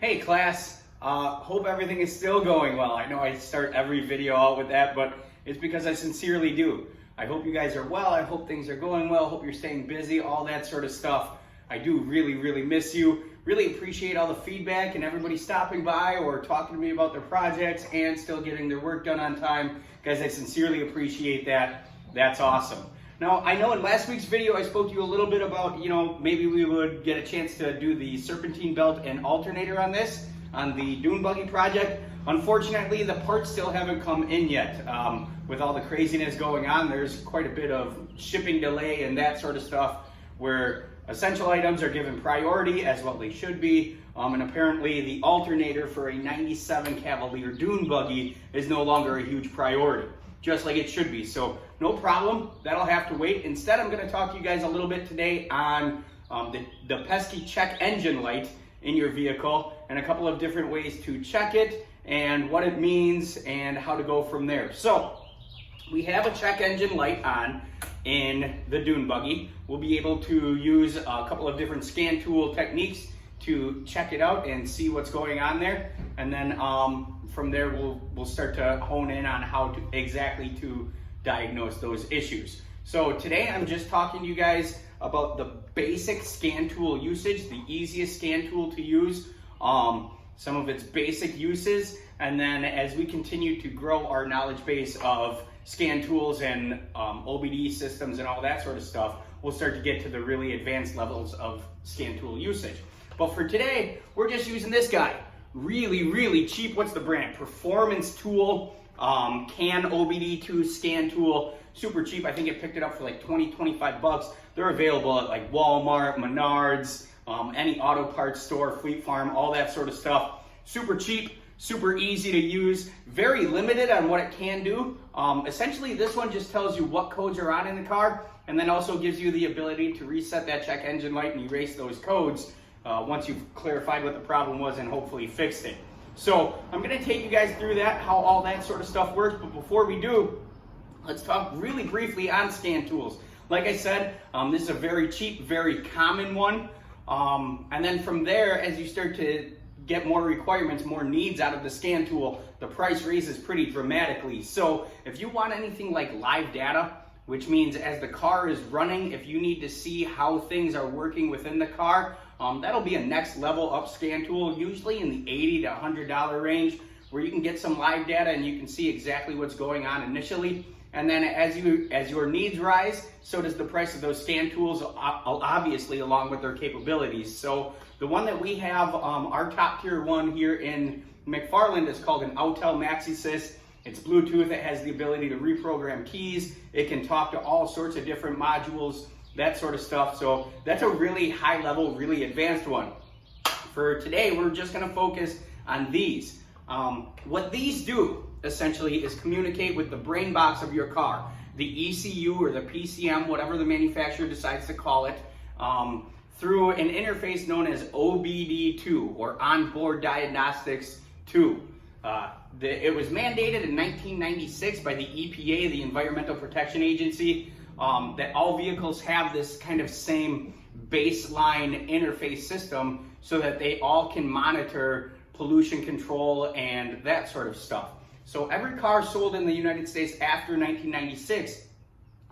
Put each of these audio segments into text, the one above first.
Hey class, hope everything is still going well. I know I start every video out with that, but it's because I sincerely do. I hope you guys are well. I hope things are going well. Hope you're staying busy, all that sort of stuff. I do really miss you. Really appreciate all the feedback and everybody stopping by or talking to me about their projects and still getting their work done on time. Guys, I sincerely appreciate that. That's awesome. Now, I know in last week's video I spoke to you a little bit about, maybe we would get a chance to do the serpentine belt and alternator on this, on the dune buggy project. Unfortunately, the parts still haven't come in yet. With all the craziness going on, there's quite a bit of shipping delay and that sort of stuff where essential items are given priority as what they should be. And apparently the alternator for a 97 Cavalier dune buggy is no longer a huge priority, just like it should be. So no problem, that'll have to wait. Instead, I'm gonna talk to you guys a little bit today on the pesky check engine light in your vehicle and a couple of different ways to check it and what it means and how to go from there. So we have a check engine light on in the dune buggy. We'll be able to use a couple of different scan tool techniques to check it out and see what's going on there. And then from there, we'll start to hone in on how to exactly to diagnose those issues. So today I'm just talking to you guys about the basic scan tool usage, the easiest scan tool to use, some of its basic uses, and then as we continue to grow our knowledge base of scan tools and OBD systems and all that sort of stuff, we'll start to get to the really advanced levels of scan tool usage. But for today, we're just using this guy. Really cheap. What's the brand? Performance Tool, CAN OBD2 scan tool. Super cheap. I think it picked it up for like 20-25 bucks. They're available at like Walmart, Menards, any auto parts store, Fleet Farm, all that sort of stuff. Super cheap, super easy to use, very limited on what it can do. Essentially, this one just tells you what codes are on in the car and then also gives you the ability to reset that check engine light and erase those codes once you've clarified what the problem was and hopefully fixed it. So I'm gonna take you guys through that, how all that sort of stuff works, but before we do, let's talk really briefly on scan tools. Like I said, this is a very cheap, very common one. And then from there, as you start to get more requirements, more needs out of the scan tool, the price raises pretty dramatically. So if you want anything like live data, which means as the car is running, if you need to see how things are working within the car, that'll be a next level up scan tool, usually in the $80 to $100 range, where you can get some live data and you can see exactly what's going on initially. And then as your needs rise, so does the price of those scan tools, obviously along with their capabilities. So the one that we have, our top tier one here in McFarland is called an Autel MaxiSys. It's Bluetooth. It has the ability to reprogram keys. It can talk to all sorts of different modules, that sort of stuff. So that's a really high level, really advanced one. For today, we're just gonna focus on these. What these do essentially is communicate with the brain box of your car, the ECU or the PCM, whatever the manufacturer decides to call it, through an interface known as OBD2 or Onboard Diagnostics 2. It was mandated in 1996 by the EPA, the Environmental Protection Agency, that all vehicles have this kind of same baseline interface system so that they all can monitor pollution control and that sort of stuff. So every car sold in the United States after 1996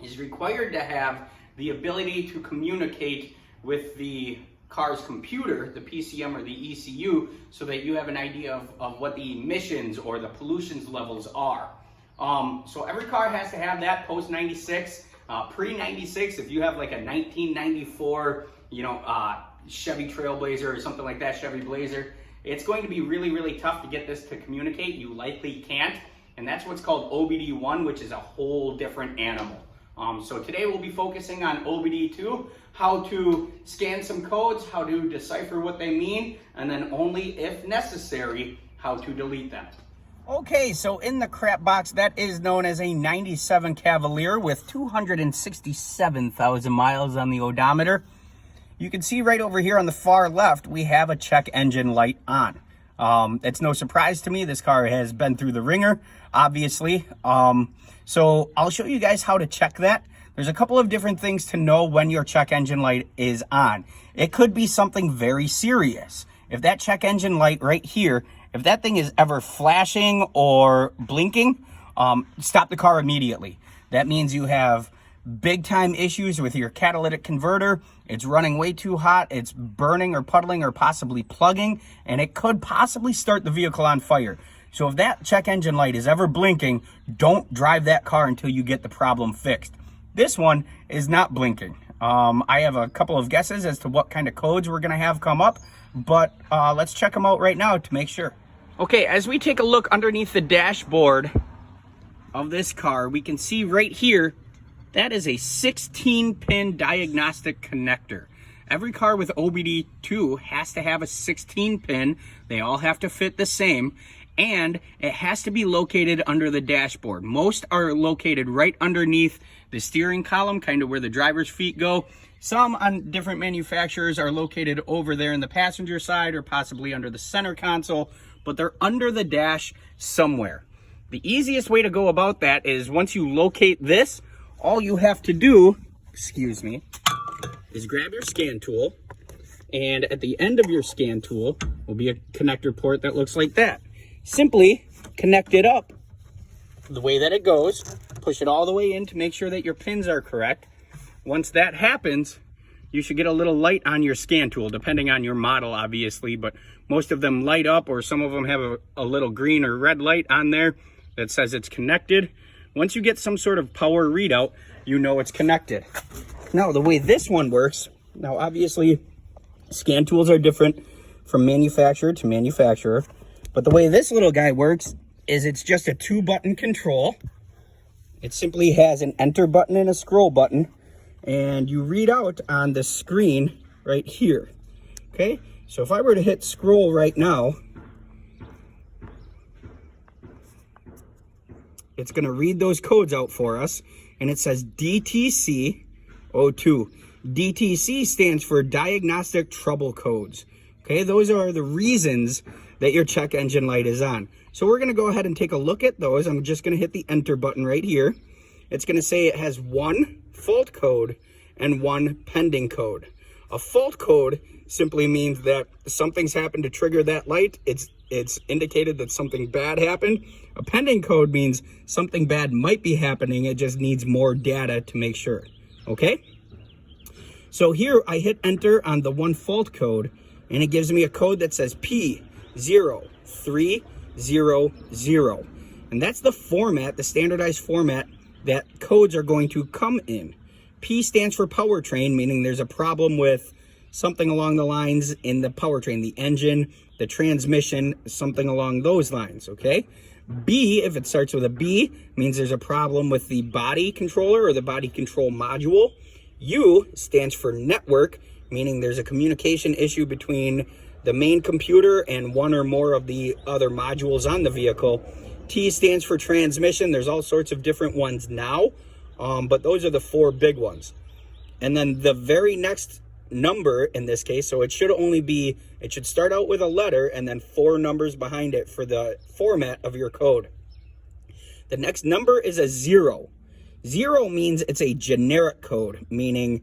is required to have the ability to communicate with the car's computer, the PCM or the ECU, so that you have an idea of what the emissions or the pollution levels are. So every car has to have that post 96. Pre-96, if you have like a 1994, Chevy Trailblazer or something like that, Chevy Blazer, it's going to be really tough to get this to communicate. You likely can't, and that's what's called OBD1, which is a whole different animal. So today we'll be focusing on OBD2, how to scan some codes, how to decipher what they mean, and then only if necessary, how to delete them. Okay, so in the crap box, that is known as a 97 Cavalier with 267,000 miles on the odometer. You can see right over here on the far left, we have a check engine light on. It's no surprise to me. This car has been through the ringer, obviously. So I'll show you guys how to check that. There's a couple of different things to know when your check engine light is on. It could be something very serious. if that check engine light right here, if that thing is ever flashing or blinking, stop the car immediately. That means you have big time issues with your catalytic converter. It's running way too hot. It's burning or puddling or possibly plugging, and it could possibly start the vehicle on fire. So if that check engine light is ever blinking, don't drive that car until you get the problem fixed. This one is not blinking. I have a couple of guesses as to what kind of codes we're gonna have come up, but let's check them out right now to make sure. Okay, as we take a look underneath the dashboard of this car, we can see right here, that is a 16-pin diagnostic connector. Every car with OBD2 has to have a 16-pin. They all have to fit the same, and it has to be located under the dashboard. Most are located right underneath the steering column, kind of where the driver's feet go. Some on different manufacturers are located over there in the passenger side or possibly under the center console, but they're under the dash somewhere. The easiest way to go about that is once you locate this, all you have to do, is grab your scan tool, and at the end of your scan tool will be a connector port that looks like that. Simply connect it up the way that it goes, push it all the way in to make sure that your pins are correct. Once that happens, you should get a little light on your scan tool, depending on your model, obviously, but most of them light up, or some of them have a little green or red light on there that says it's connected. Once you get some sort of power readout, you know it's connected. Now, the way this one works, now obviously scan tools are different from manufacturer to manufacturer, but the way this little guy works is it's just a 2-button control. It simply has an enter button and a scroll button, and you read out on the screen right here. Okay, so if I were to hit scroll right now, it's going to read those codes out for us, and it says DTC02. DTC stands for Diagnostic Trouble Codes. Okay, those are the reasons that your check engine light is on. So we're going to go ahead and take a look at those. I'm just going to hit the enter button right here. It's going to say it has 1 fault code and 1 pending code. A fault code simply means that something's happened to trigger that light. It's indicated that something bad happened. A pending code means something bad might be happening. It just needs more data to make sure. Okay? So here I hit enter on the 1 fault code, and it gives me a code that says P0300. And that's the format, the standardized format that codes are going to come in. P stands for powertrain, meaning there's a problem with something along the lines in the powertrain, the engine, the transmission, something along those lines, okay? B, if it starts with a B, means there's a problem with the body controller or the body control module. U stands for network, meaning there's a communication issue between the main computer and one or more of the other modules on the vehicle. T stands for transmission. There's all sorts of different ones now, but those are the 4 big ones. And then the very next number in this case, so it should start out with a letter and then 4 numbers behind it for the format of your code. The next number is a 0. 0 means it's a generic code, meaning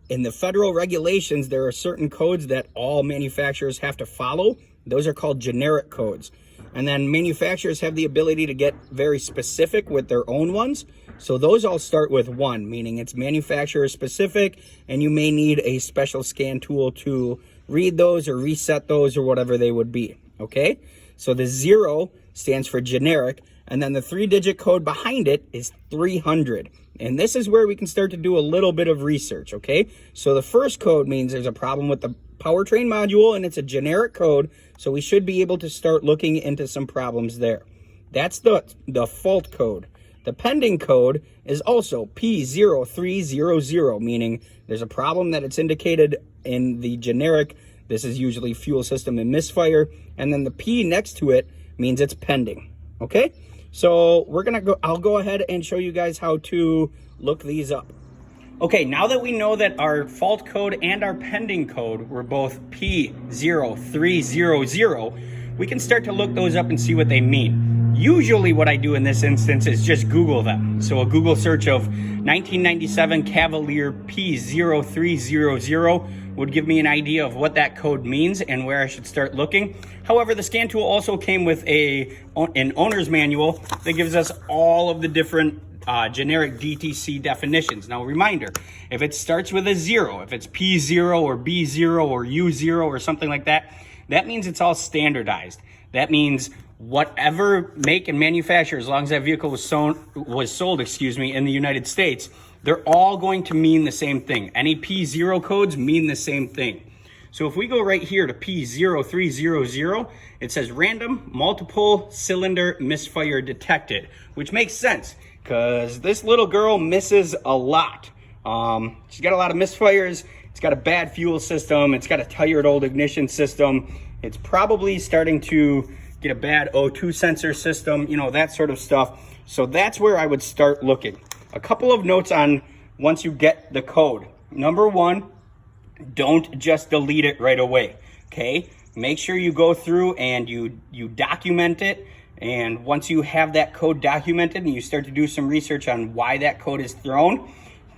in the federal regulations, there are certain codes that all manufacturers have to follow. Those are called generic codes. And then manufacturers have the ability to get very specific with their own ones. So those all start with 1, meaning it's manufacturer specific, and you may need a special scan tool to read those or reset those or whatever they would be, okay? So the 0 stands for generic, and then the 3-digit code behind it is 300. And this is where we can start to do a little bit of research, okay? So the first code means there's a problem with the powertrain module, and it's a generic code, so we should be able to start looking into some problems there. That's the fault code. The pending code is also P0300, meaning there's a problem that it's indicated in the generic. This is usually fuel system and misfire, and then the P next to it means it's pending, okay? So I'll go ahead and show you guys how to look these up. Okay, now that we know that our fault code and our pending code were both P0300, we can start to look those up and see what they mean. Usually what I do in this instance is just Google them. So a Google search of 1997 Cavalier P0300 would give me an idea of what that code means and where I should start looking. However, the scan tool also came with an owner's manual that gives us all of the different generic DTC definitions. Now, reminder, if it starts with a 0, if it's P0 or B0 or U0 or something like that, that means it's all standardized. That means whatever make and manufacturer, as long as that vehicle was sold, in the United States, they're all going to mean the same thing. Any P0 codes mean the same thing. So if we go right here to P0300, it says random multiple cylinder misfire detected, which makes sense because this little girl misses a lot. She's got a lot of misfires. It's got a bad fuel system. It's got a tired old ignition system. It's probably starting to get a bad O2 sensor system, you know, that sort of stuff. So that's where I would start looking. A couple of notes on once you get the code. Number one, don't just delete it right away, okay? Make sure you go through and you document it. And once you have that code documented and you start to do some research on why that code is thrown,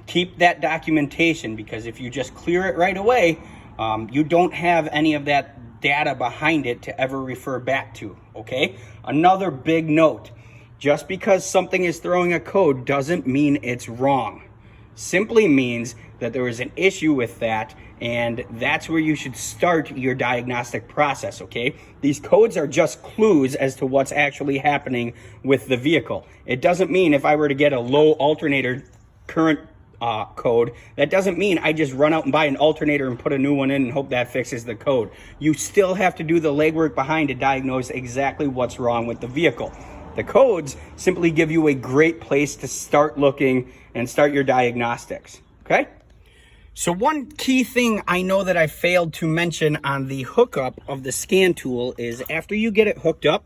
keep that documentation, because if you just clear it right away, you don't have any of that data behind it to ever refer back to, okay? Another big note, just because something is throwing a code doesn't mean it's wrong. Simply means that there is an issue with that, and that's where you should start your diagnostic process, okay? These codes are just clues as to what's actually happening with the vehicle. It doesn't mean if I were to get a low alternator current code, that doesn't mean I just run out and buy an alternator and put a new one in and hope that fixes the code. You still have to do the legwork behind to diagnose exactly what's wrong with the vehicle. The codes simply give you a great place to start looking and start your diagnostics, okay? So one key thing I know that I failed to mention on the hookup of the scan tool is after you get it hooked up,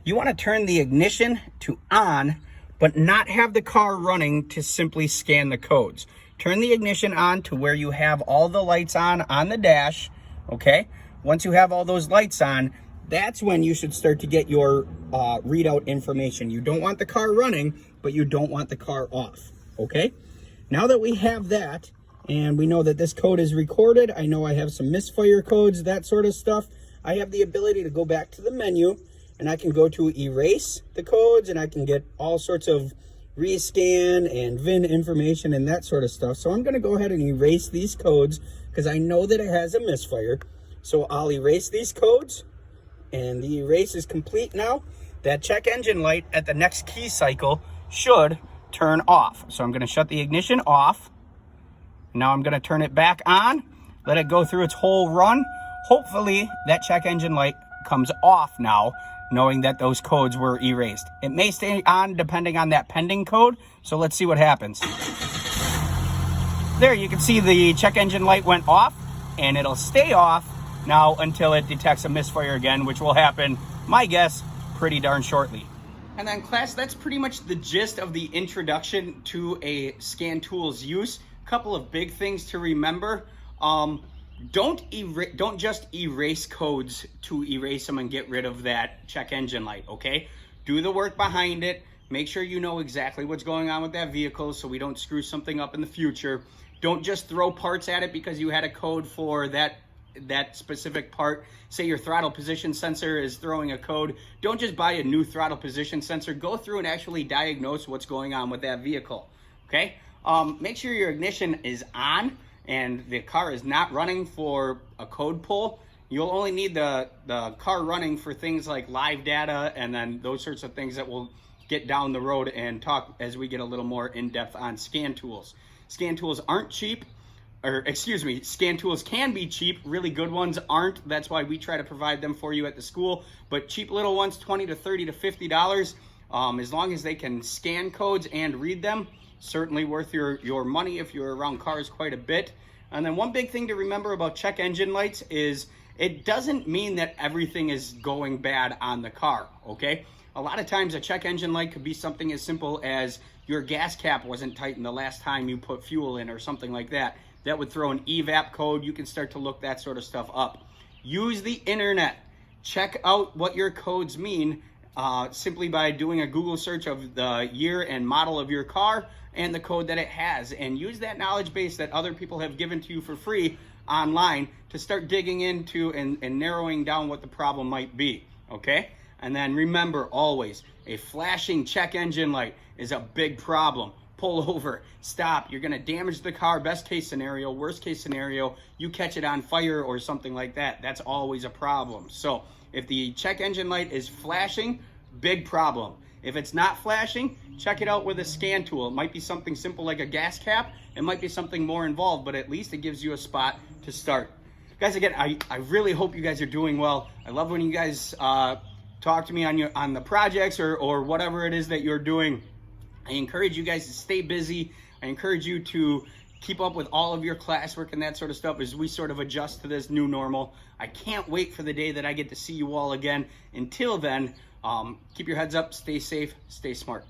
you want to turn the ignition to on, but not have the car running to simply scan the codes. Turn the ignition on to where you have all the lights on the dash, okay? Once you have all those lights on, that's when you should start to get your readout information. You don't want the car running, but you don't want the car off, okay? Now that we have that, and we know that this code is recorded, I know I have some misfire codes, that sort of stuff, I have the ability to go back to the menu, and I can go to erase the codes, and I can get all sorts of rescan and VIN information and that sort of stuff. So I'm gonna go ahead and erase these codes because I know that it has a misfire. So I'll erase these codes, and the erase is complete now. That check engine light at the next key cycle should turn off. So I'm gonna shut the ignition off. Now I'm gonna turn it back on, let it go through its whole run. Hopefully that check engine light comes off now, knowing that those codes were erased. It may stay on depending on that pending code, so let's see what happens. There, you can see the check engine light went off, and it'll stay off now until it detects a misfire again, which will happen, my guess, pretty darn shortly. And then class, that's pretty much the gist of the introduction to a scan tool's use. Couple of big things to remember. Don't just erase codes to erase them and get rid of that check engine light, okay? Do the work behind it. Make sure you know exactly what's going on with that vehicle so we don't screw something up in the future. Don't just throw parts at it because you had a code for that specific part. Say your throttle position sensor is throwing a code. Don't just buy a new throttle position sensor. Go through and actually diagnose what's going on with that vehicle, okay? Make sure your ignition is on and the car is not running for a code pull. You'll only need the car running for things like live data and then those sorts of things that we'll get down the road and talk as we get a little more in depth on scan tools. Scan tools aren't cheap, or excuse me, scan tools can be cheap. Really good ones aren't. That's why we try to provide them for you at the school. But cheap little ones, $20 to $30 to $50, as long as they can scan codes and read them, certainly worth your money if you're around cars quite a bit. And then one big thing to remember about check engine lights is it doesn't mean that everything is going bad on the car, okay? A lot of times a check engine light could be something as simple as your gas cap wasn't tightened the last time you put fuel in or something like that. That would throw an EVAP code. You can start to look that sort of stuff up. Use the internet. Check out what your codes mean simply by doing a Google search of the year and model of your car and the code that it has, and use that knowledge base that other people have given to you for free online to start digging into and narrowing down what the problem might be, okay? And then remember always, a flashing check engine light is a big problem. Pull over, stop, you're gonna damage the car, best case scenario. Worst case scenario, you catch it on fire or something like that. That's always a problem. So if the check engine light is flashing, big problem. If it's not flashing, check it out with a scan tool. It might be something simple like a gas cap. It might be something more involved, but at least it gives you a spot to start. Guys, again, I really hope you guys are doing well. I love when you guys talk to me on the projects or whatever it is that you're doing. I encourage you guys to stay busy. I encourage you to keep up with all of your classwork and that sort of stuff as we sort of adjust to this new normal. I can't wait for the day that I get to see you all again. Until then, keep your heads up, stay safe, stay smart.